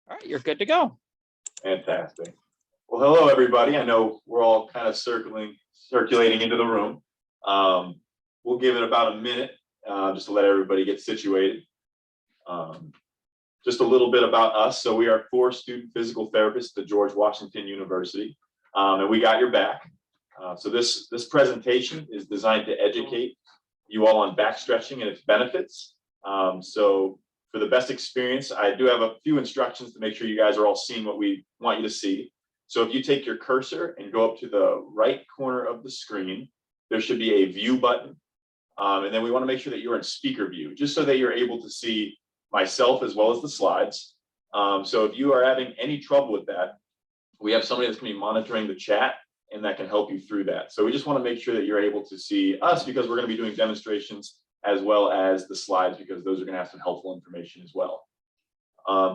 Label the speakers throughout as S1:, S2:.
S1: All right, you're good to go.
S2: Fantastic. Well, hello, everybody. I know we're all kind of circulating into the room. We'll give it about a minute just to let everybody get situated. Just a little bit about us. So we are 4 student physical therapists at George Washington University, and we got your back. So this presentation is designed to educate you all on back stretching and its benefits. So for the best experience, I do have a few instructions to make sure you guys are all seeing what we want you to see. So if you take your cursor and go up to the right corner of the screen, there should be a view button. And then we want to make sure that you're in speaker view, just so that you're able to see myself as well as the slides. So if you are having any trouble with that, we have somebody that's going to be monitoring the chat and that can help you through that. So we just want to make sure that you're able to see us because we're going to be doing demonstrations as well as the slides because those are going to have some helpful information as well.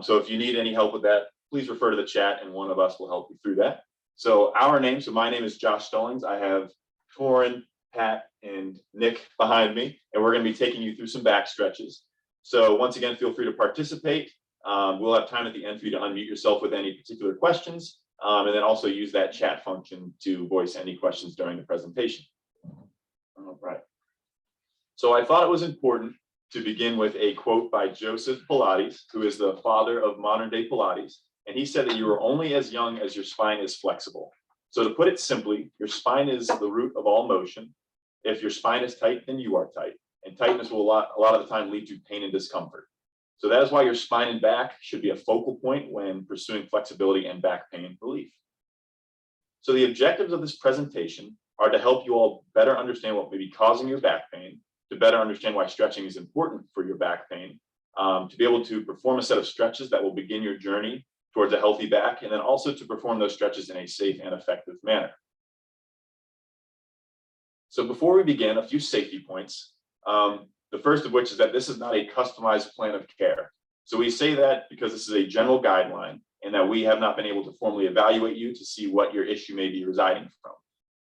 S2: So if you need any help with that, please refer to the chat and one of us will help you through that. So our name, so my name is Josh Stallings. I have Torin, Pat, and Nick behind me, and we're going to be taking you through some back stretches. So once again, feel free to participate. We'll have time at the end for you to unmute yourself with any particular questions, and then also use that chat function to voice any questions during the presentation. All right. So I thought it was important to begin with a quote by Joseph Pilates, who is the father of modern day Pilates. And he said that you are only as young as your spine is flexible. So to put it simply, your spine is the root of all motion. If your spine is tight, then you are tight. And tightness will a lot of the time lead to pain and discomfort. So that is why your spine and back should be a focal point when pursuing flexibility and back pain relief. So the objectives of this presentation are to help you all better understand what may be causing your back pain, to better understand why stretching is important for your back pain, to be able to perform a set of stretches that will begin your journey towards a healthy back, and then also to perform those stretches in a safe and effective manner. So before we begin, a few safety points. The first of which is that this is not a customized plan of care. So we say that because this is a general guideline and that we have not been able to formally evaluate you to see what your issue may be residing from.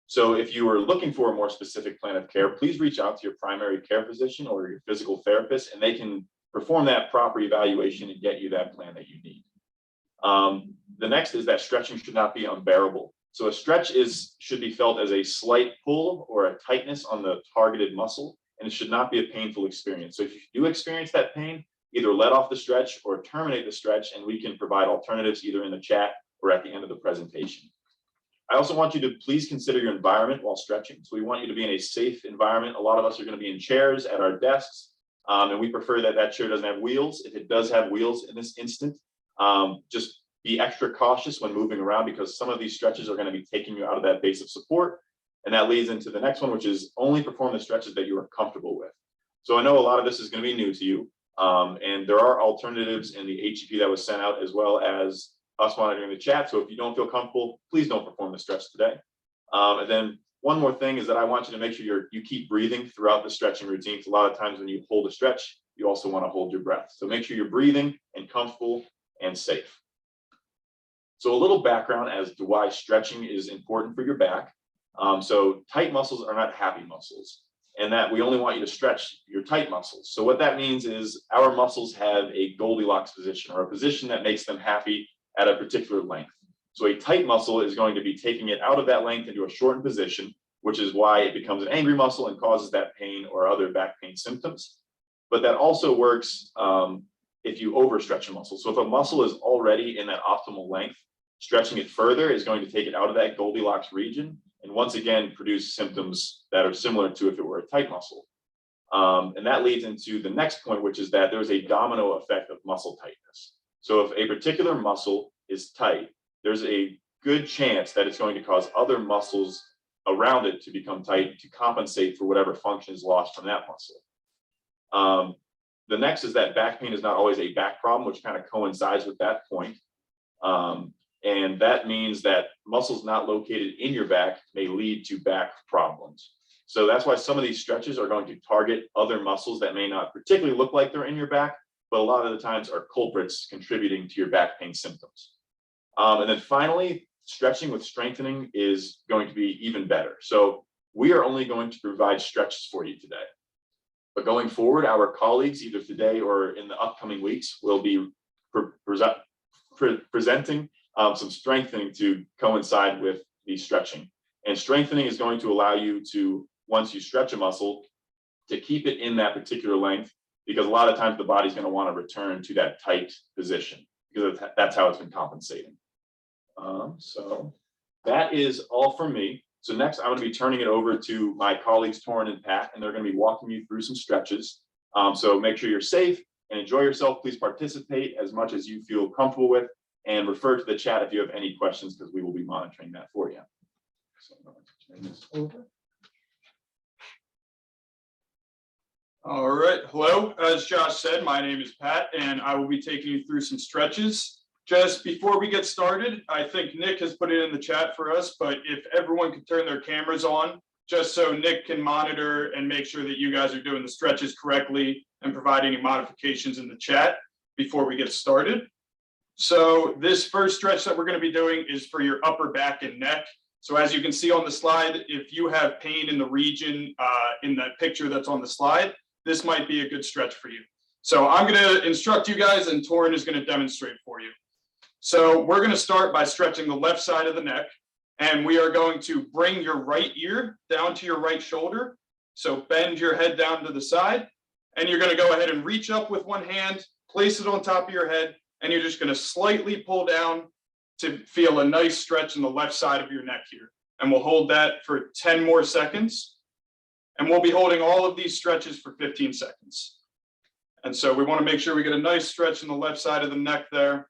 S2: So if you are looking for a more specific plan of care, please reach out to your primary care physician or your physical therapist, and they can perform that proper evaluation and get you that plan that you need. The next is that stretching should not be unbearable. So a stretch should be felt as a slight pull or a tightness on the targeted muscle, and it should not be a painful experience. So if you do experience that pain, either let off the stretch or terminate the stretch, and we can provide alternatives either in the chat or at the end of the presentation. I also want you to please consider your environment while stretching. So we want you to be in a safe environment. A lot of us are going to be in chairs at our desks, and we prefer that that chair doesn't have wheels. If it does have wheels in this instant, just be extra cautious when moving around because some of these stretches are going to be taking you out of that base of support. And that leads into the next one, which is only perform the stretches that you are comfortable with. So I know a lot of this is going to be new to you, and there are alternatives in the HCP that was sent out as well as us monitoring the chat. So if you don't feel comfortable, please don't perform the stretch today. And then one more thing is that I want you to make sure you keep breathing throughout the stretching routines. A lot of times when you hold a stretch, you also want to hold your breath. So make sure you're breathing and comfortable and safe. So a little background as to why stretching is important for your back. So tight muscles are not happy muscles, and that we only want you to stretch your tight muscles. So what that means is our muscles have a Goldilocks position or a position that makes them happy at a particular length. So a tight muscle is going to be taking it out of that length into a shortened position, which is why it becomes an angry muscle and causes that pain or other back pain symptoms. But that also works if you overstretch a muscle. So if a muscle is already in that optimal length, stretching it further is going to take it out of that Goldilocks region and once again produce symptoms that are similar to if it were a tight muscle. And that leads into the next point, which is that there's a domino effect of muscle tightness. So if a particular muscle is tight, there's a good chance that it's going to cause other muscles around it to become tight to compensate for whatever function is lost from that muscle. The next is that back pain is not always a back problem, which kind of coincides with that point. And that means that muscles not located in your back may lead to back problems. So that's why some of these stretches are going to target other muscles that may not particularly look like they're in your back, but a lot of the times are culprits contributing to your back pain symptoms. And then finally, stretching with strengthening is going to be even better. So we are only going to provide stretches for you today. But going forward, our colleagues, either today or in the upcoming weeks, will be presenting some strengthening to coincide with the stretching. And strengthening is going to allow you to, once you stretch a muscle, to keep it in that particular length, because a lot of times the body's going to want to return to that tight position because that's how it's been compensating. So that is all from me. So next, I'm going to be turning it over to my colleagues, Torin and Pat, and they're going to be walking you through some stretches. So make sure you're safe and enjoy yourself. Please participate as much as you feel comfortable with, and refer to the chat if you have any questions, because we will be monitoring that for you. So I'm going to turn this over.
S1: All right, hello. As Josh said, my name is Pat, and I will be taking you through some stretches. Just before we get started, I think Nick has put it in the chat for us, but if everyone could turn their cameras on, just so Nick can monitor and make sure that you guys are doing the stretches correctly and provide any modifications in the chat before we get started. So this first stretch that we're going to be doing is for your upper back and neck. So as you can see on the slide, if you have pain in the region in that picture that's on the slide, this might be a good stretch for you. So I'm going to instruct you guys, and Torin is going to demonstrate for you. So we're going to start by stretching the left side of the neck, and we are going to bring your right ear down to your right shoulder. So bend your head down to the side, and you're going to go ahead and reach up with one hand, place it on top of your head, and you're just going to slightly pull down to feel a nice stretch in the left side of your neck here. And we'll hold that for 10 more seconds. And we'll be holding all of these stretches for 15 seconds. And so we want to make sure we get a nice stretch in the left side of the neck there.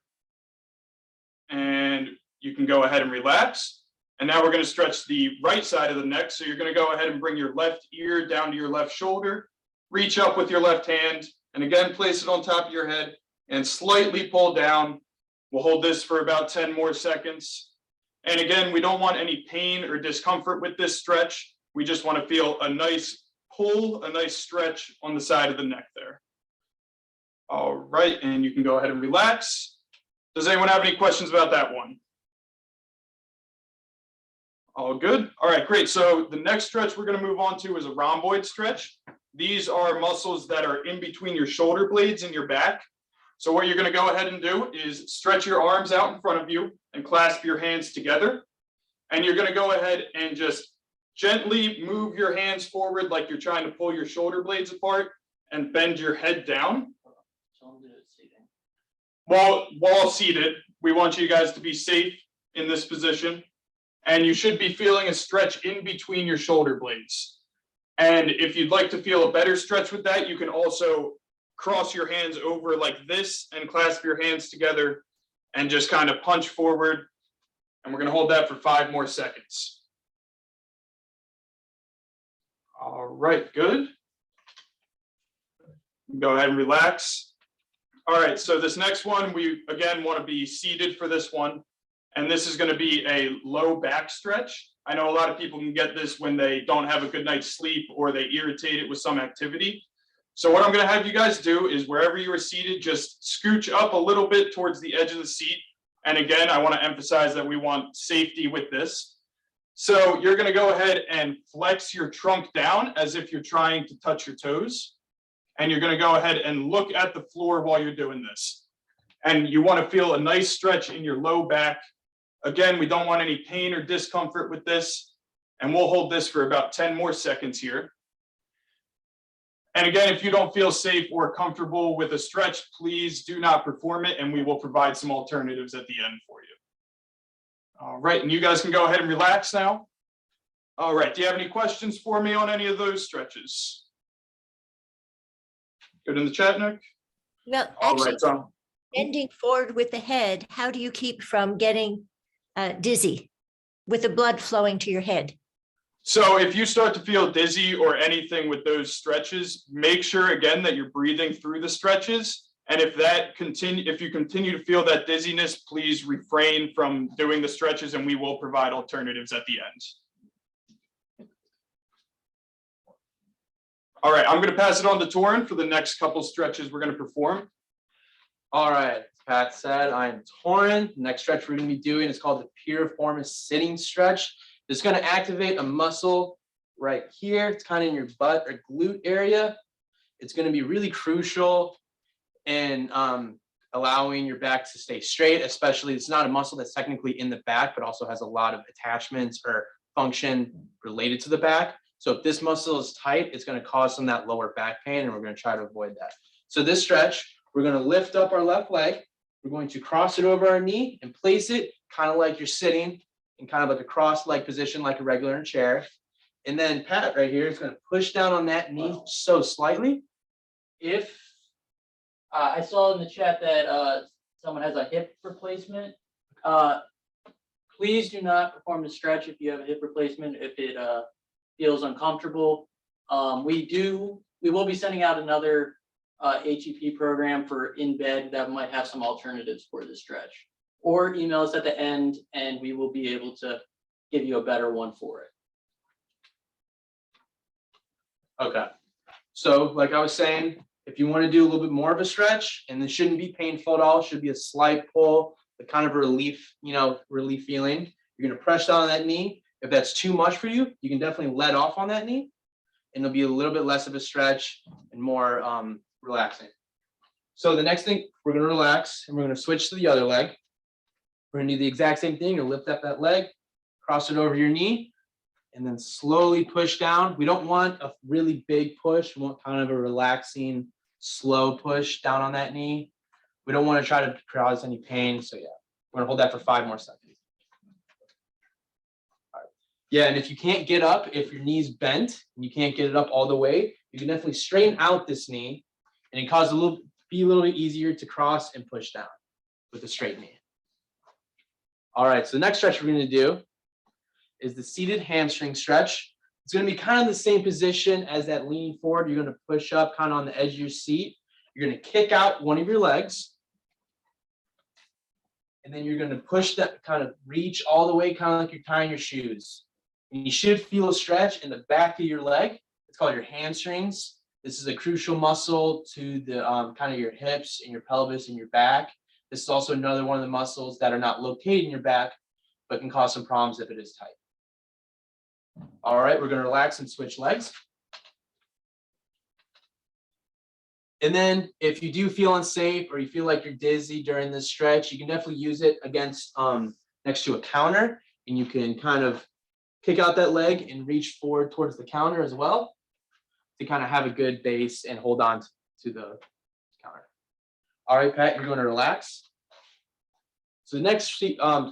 S1: And you can go ahead and relax. And now we're going to stretch the right side of the neck. So you're going to go ahead and bring your left ear down to your left shoulder, reach up with your left hand, and again, place it on top of your head and slightly pull down. We'll hold this for about 10 more seconds. And again, we don't want any pain or discomfort with this stretch. We just want to feel a nice pull, a nice stretch on the side of the neck there. All right, and you can go ahead and relax. Does anyone have any questions about that one? All good? All right, great. So the next stretch we're going to move on to is a rhomboid stretch. These are muscles that are in between your shoulder blades and your back. So what you're going to go ahead and do is stretch your arms out in front of you and clasp your hands together. And you're going to go ahead and just gently move your hands forward like you're trying to pull your shoulder blades apart, and bend your head down. While seated, we want you guys to be safe in this position. And you should be feeling a stretch in between your shoulder blades. And if you'd like to feel a better stretch with that, you can also cross your hands over like this and clasp your hands together and just kind of punch forward. And we're going to hold that for 5 more seconds. All right, good. Go ahead and relax. All right, so this next one, we again want to be seated for this one. And this is going to be a low back stretch. I know a lot of people can get this when they don't have a good night's sleep or they irritate it with some activity. So what I'm going to have you guys do is wherever you are seated, just scooch up a little bit towards the edge of the seat. And again, I want to emphasize that we want safety with this. So you're going to go ahead and flex your trunk down as if you're trying to touch your toes. And you're going to go ahead and look at the floor while you're doing this. And you want to feel a nice stretch in your low back. Again, we don't want any pain or discomfort with this. And we'll hold this for about 10 more seconds here. And again, if you don't feel safe or comfortable with a stretch, please do not perform it, and we will provide some alternatives at the end for you. All right, and you guys can go ahead and relax now. All right, do you have any questions for me on any of those stretches? Good in the chat, Nick?
S3: Well, actually, bending forward with the head, how do you keep from getting dizzy with the blood flowing to your head?
S1: So if you start to feel dizzy or anything with those stretches, make sure again that you're breathing through the stretches. And if you continue to feel that dizziness, please refrain from doing the stretches, and we will provide alternatives at the end. All right, I'm going to pass it on to Torin for the next couple stretches we're going to perform.
S4: All right, as Pat said, I am Torin. The next stretch we're going to be doing is called the Piriformis Sitting stretch. It's going to activate a muscle right here. It's kind of in your butt or glute area. It's going to be really crucial in allowing your back to stay straight, especially it's not a muscle that's technically in the back, but also has a lot of attachments or function related to the back. So if this muscle is tight, it's going to cause some of that lower back pain, and we're going to try to avoid that. So this stretch, we're going to lift up our left leg. We're going to cross it over our knee and place it kind of like you're sitting in kind of like a cross leg position, like a regular in chair. And then Pat right here is going to push down on that knee so slightly.
S5: If I saw in the chat that someone has a hip replacement, please do not perform the stretch if you have a hip replacement, if it feels uncomfortable. We will be sending out another HEP program for in bed that might have some alternatives for the stretch. Or email us at the end and we will be able to give you a better one for it.
S4: Okay. So like I was saying, if you want to do a little bit more of a stretch, and it shouldn't be painful at all, it should be a slight pull, the kind of relief, relief feeling. You're going to press down on that knee. If that's too much for you, you can definitely let off on that knee, and it'll be a little bit less of a stretch and more relaxing. So the next thing, we're going to relax, and we're going to switch to the other leg. We're going to do the exact same thing. You'll lift up that leg, cross it over your knee, and then slowly push down. We don't want a really big push. We want kind of a relaxing, slow push down on that knee. We don't want to try to cause any pain. So yeah, we're gonna hold that for 5 more seconds. All right. Yeah, and if you can't get up, if your knee's bent and you can't get it up all the way, you can definitely straighten out this knee, and it causes be a little bit easier to cross and push down with a straight knee. All right, so the next stretch we're gonna do is the seated hamstring stretch. It's going to be kind of the same position as that leaning forward. You're going to push up kind of on the edge of your seat. You're going to kick out one of your legs. And then you're going to push that, kind of reach all the way, kind of like you're tying your shoes. And you should feel a stretch in the back of your leg. It's called your hamstrings. This is a crucial muscle to the kind of your hips and your pelvis and your back. This is also another one of the muscles that are not located in your back, but can cause some problems if it is tight. All right, we're going to relax and switch legs. And then if you do feel unsafe or you feel like you're dizzy during this stretch, you can definitely use it against next to a counter, and you can kind of kick out that leg and reach forward towards the counter as well to kind of have a good base and hold on to the counter. All right, Pat, you're going to relax. So the next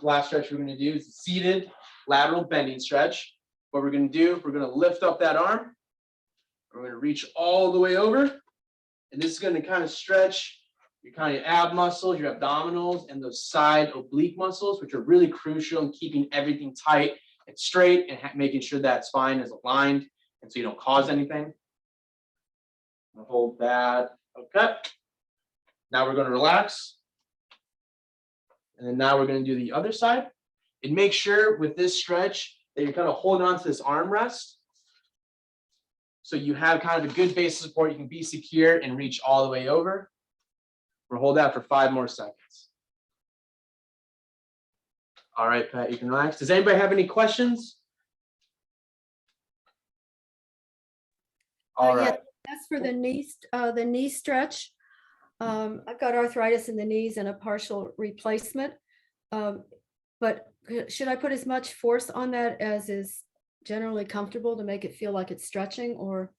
S4: last stretch we're going to do is the seated lateral bending stretch. What we're going to do, we're going to lift up that arm. We're going to reach all the way over. And this is going to kind of stretch your kind of ab muscles, your abdominals, and those side oblique muscles, which are really crucial in keeping everything tight and straight and making sure that spine is aligned and so you don't cause anything. I'll hold that. Okay. Now we're going to relax. And then now we're going to do the other side. And make sure with this stretch that you're kind of holding on to this armrest. So you have kind of a good base of support. You can be secure and reach all the way over. We'll hold that for 5 more seconds. All right, Pat, you can relax. Does anybody have any questions? All right.
S6: Yeah, as for the knee stretch, I've got arthritis in the knees and a partial replacement. But should I put as much force on that as is generally comfortable to make it feel like it's stretching, or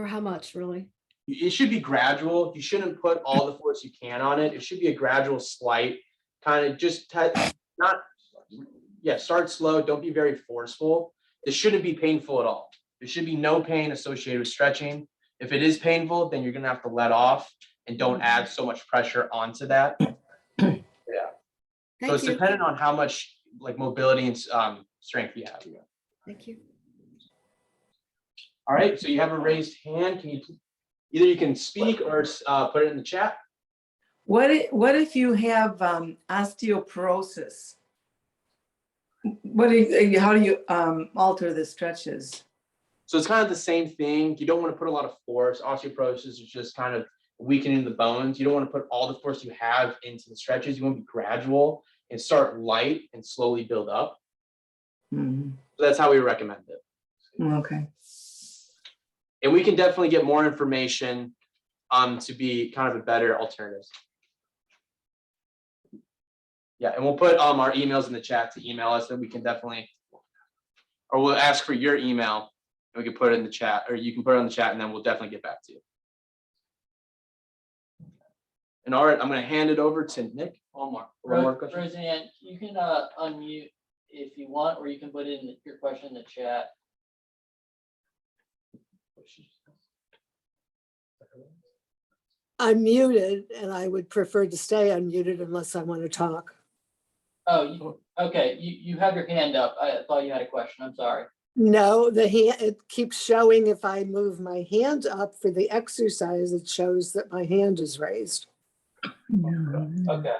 S6: how much really?
S4: It should be gradual. You shouldn't put all the force you can on it. It should be a gradual, slight kind of just start slow. Don't be very forceful. This shouldn't be painful at all. There should be no pain associated with stretching. If it is painful, then you're going to have to let off and don't add so much pressure onto that. Yeah. So it's dependent on how much like mobility and strength you have.
S6: Thank you.
S4: All right. So you have a raised hand. Can you either you can speak or put it in the chat?
S7: What if you have osteoporosis? How do you alter the stretches?
S4: So it's kind of the same thing. You don't want to put a lot of force. Osteoporosis is just kind of weakening the bones. You don't want to put all the force you have into the stretches. You want to be gradual and start light and slowly build up.
S7: Mm-hmm.
S4: So that's how we recommend it.
S7: Okay.
S4: And we can definitely get more information to be kind of a better alternative. Yeah, and we'll put our emails in the chat to email us, and we can definitely, or we'll ask for your email and we can put it in the chat, or you can put it on the chat, and then we'll definitely get back to you. And all right, I'm going to hand it over to Nick.
S5: One more.
S4: One more question.
S5: Roseanne, you can unmute if you want, or you can put in your question in the chat.
S8: I'm muted and I would prefer to stay unmuted unless I want to talk.
S5: Oh, okay, you have your hand up. I thought you had a question. I'm sorry.
S8: No, it keeps showing if I move my hand up for the exercise, it shows that my hand is raised.
S5: Okay.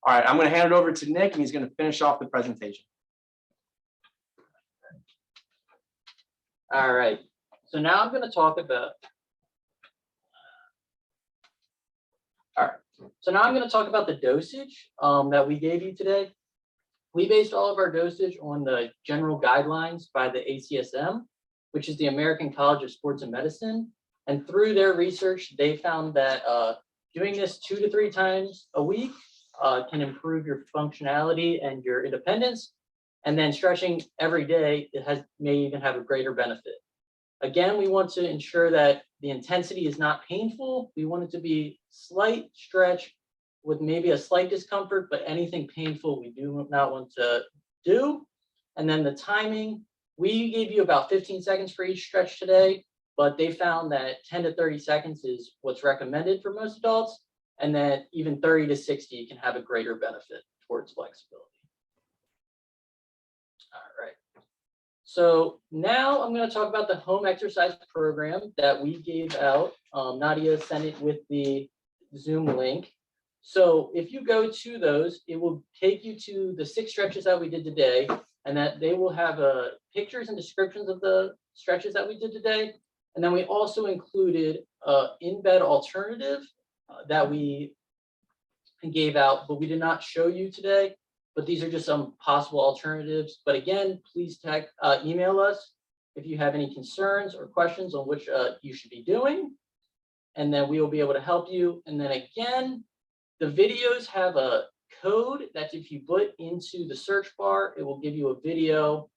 S4: All right, I'm going to hand it over to Nick, and he's going to finish off the presentation.
S5: All right. So now I'm going to talk about. All right. So now I'm going to talk about the dosage that we gave you today. We based all of our dosage on the general guidelines by the ACSM, which is the American College of Sports and Medicine. And through their research, they found that doing this 2 to 3 times a week can improve your functionality and your independence. And then stretching every day, may even have a greater benefit. Again, we want to ensure that the intensity is not painful. We want it to be slight stretch with maybe a slight discomfort, but anything painful we do not want to do. And then the timing, we gave you about 15 seconds for each stretch today, but they found that 10 to 30 seconds is what's recommended for most adults, and that even 30 to 60 can have a greater benefit towards flexibility. All right. So now I'm going to talk about the home exercise program that we gave out. Nadia sent it with the Zoom link. So if you go to those, it will take you to the 6 stretches that we did today, and that they will have pictures and descriptions of the stretches that we did today. And then we also included in-bed alternative that we gave out, but we did not show you today. But these are just some possible alternatives. But again, please email us if you have any concerns or questions on which you should be doing. And then we will be able to help you. And then again, the videos have a code that if you put into the search bar, it will give you a video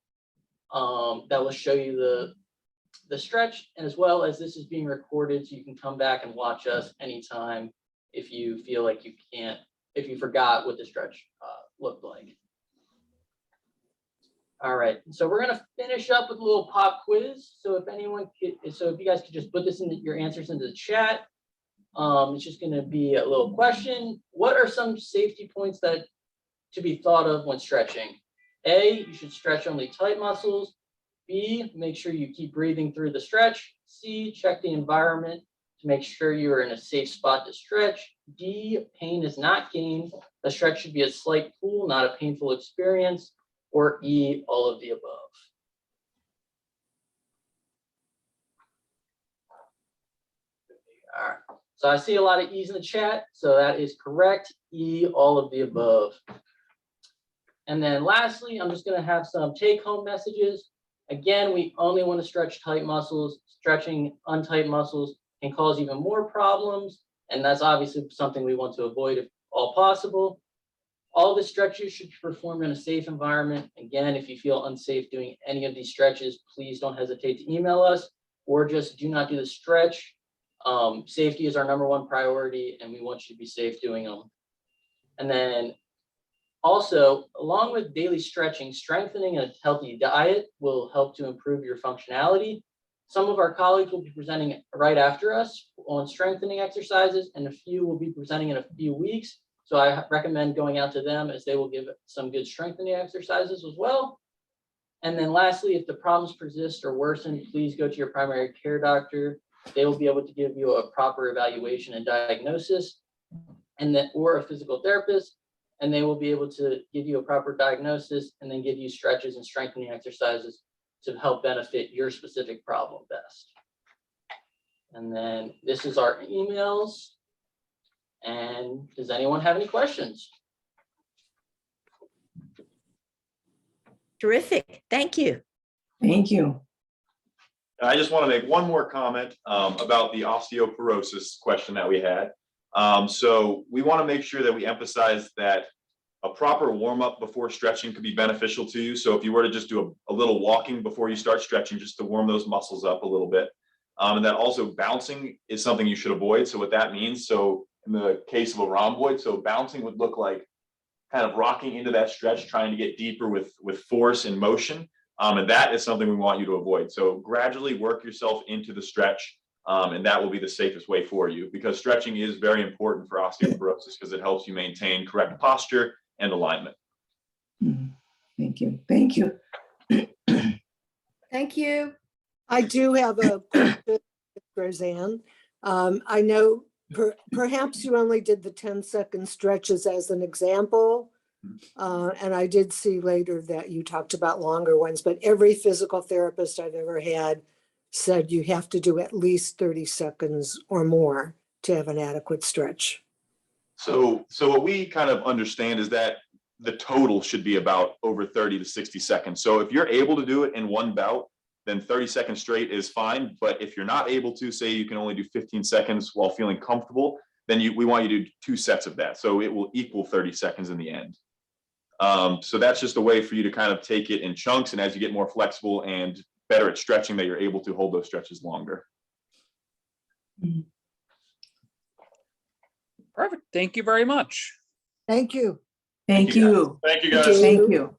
S5: that will show you the stretch, and as well as this is being recorded, so you can come back and watch us anytime if you feel like you can't, if you forgot what the stretch looked like. All right, so we're gonna finish up with a little pop quiz. So if you guys could just put this in your answers into the chat. It's just gonna be a little question. What are some safety points that to be thought of when stretching? A, you should stretch only tight muscles. B, make sure you keep breathing through the stretch. C, check the environment to make sure you are in a safe spot to stretch. D, pain is not gained. The stretch should be a slight pull, not a painful experience. Or E, all of the above. All right, so I see a lot of E's in the chat, so that is correct. E, all of the above. And then lastly, I'm just gonna have some take-home messages. Again, we only want to stretch tight muscles. Stretching untight muscles can cause even more problems, and that's obviously something we want to avoid if all possible. All the stretches should be performed in a safe environment. Again, if you feel unsafe doing any of these stretches, please don't hesitate to email us, or just do not do the stretch. Safety is our #1 priority, and we want you to be safe doing them. And then also, along with daily stretching, strengthening a healthy diet will help to improve your functionality. Some of our colleagues will be presenting right after us on strengthening exercises, and a few will be presenting in a few weeks. So I recommend going out to them, as they will give some good strengthening exercises as well. And then lastly, if the problems persist or worsen, please go to your primary care doctor. They will be able to give you a proper evaluation and diagnosis, or a physical therapist, and they will be able to give you a proper diagnosis and then give you stretches and strengthening exercises to help benefit your specific problem best. And then this is our emails. And does anyone have any questions?
S3: Terrific. Thank you.
S7: Thank you.
S2: And I just want to make one more comment about the osteoporosis question that we had. So we want to make sure that we emphasize that a proper warm-up before stretching could be beneficial to you. So if you were to just do a little walking before you start stretching, just to warm those muscles up a little bit. And that also bouncing is something you should avoid. So what that means, so in the case of a rhomboid, so bouncing would look like kind of rocking into that stretch, trying to get deeper with force and motion. And that is something we want you to avoid. So gradually work yourself into the stretch. And that will be the safest way for you, because stretching is very important for osteoporosis because it helps you maintain correct posture and alignment.
S7: Thank you. Thank you.
S6: Thank you.
S8: I do have a question, Roseanne. I know perhaps you only did the 10-second stretches as an example. And I did see later that you talked about longer ones, but every physical therapist I've ever had said you have to do at least 30 seconds or more to have an adequate stretch.
S2: So what we kind of understand is that the total should be about over 30 to 60 seconds. So if you're able to do it in one bout, then 30 seconds straight is fine. But if you're not able to, say you can only do 15 seconds while feeling comfortable, then we want you to do 2 sets of that. So it will equal 30 seconds in the end. So that's just a way for you to kind of take it in chunks. And as you get more flexible and better at stretching, that you're able to hold those stretches longer.
S9: Perfect. Thank you very much.
S8: Thank you.
S7: Thank you.
S1: Thank you,
S8: Thank
S1: guys.
S8: you.
S7: Thank you.